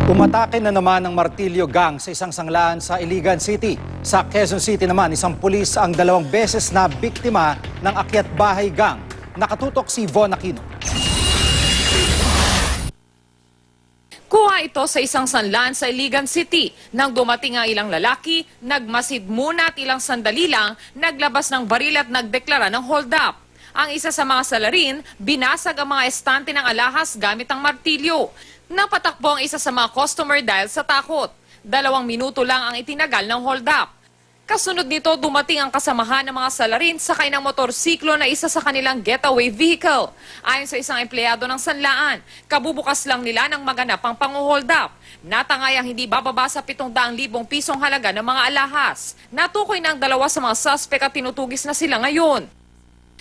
Umatake na naman ng Martilyo Gang sa isang sanglaan sa Iligan City. Sa Quezon City naman, isang pulis ang 2 beses na biktima ng Akyat Bahay Gang. Nakatutok si Von Aquino. Kuha ito sa isang sanlan sa Iligan City. Nang dumating ang ilang lalaki, nagmasid muna at ilang sandali lang, naglabas ng baril at nagdeklara ng hold up. Ang isa sa mga salarin, binasag ang mga estante ng alahas gamit ang martilyo. Napatakbo ang isa sa mga customer dahil sa takot. 2 minuto lang ang itinagal ng hold up. Kasunod nito, dumating ang kasamahan ng mga salarin sakay ng motorsiklo na isa sa kanilang getaway vehicle. Ayon sa isang empleyado ng sanlaan, kabubukas lang nila ng maganap ang pang-hold up. Natangay ang hindi bababa sa 700,000 pisong halaga ng mga alahas. Natukoy ng 2 sa mga suspect at tinutugis na sila ngayon.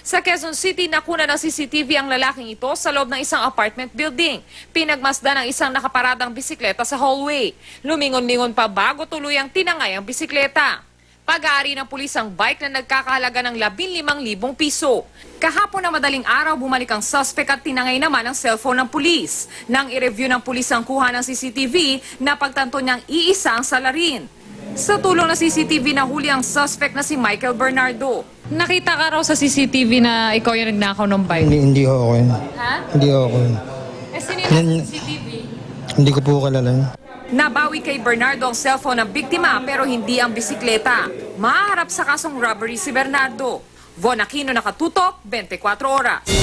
Sa Quezon City, nakuna ng CCTV ang lalaking ito sa loob ng isang apartment building. Pinagmasdan ng isang nakaparadang bisikleta sa hallway. Lumingon-lingon pa bago tuluyang tinangay ang bisikleta. Pag-aari ng pulis ang bike na nagkakahalaga ng 15,000 piso. Kahapon na madaling araw, bumalik ang suspect at tinangay naman ang cellphone ng pulis. Nang i-review ng pulis ang kuha ng CCTV, napagtanto niyang iisa ang salarin. Sa tulong ng CCTV, nahuli ang suspect na si Michael Bernardo. Nakita ka raw sa CCTV na ikaw yung nagnakaw ng bike? Hindi ho ako yun. Ha? Hindi ho ako yun. Eh, sino yung CCTV? Hindi ko po kilala yun. Nabawi kay Bernardo ang cellphone ng biktima pero hindi ang bisikleta. Mahaharap sa kasong robbery si Bernardo. Von Aquino, nakatutok, 24 oras.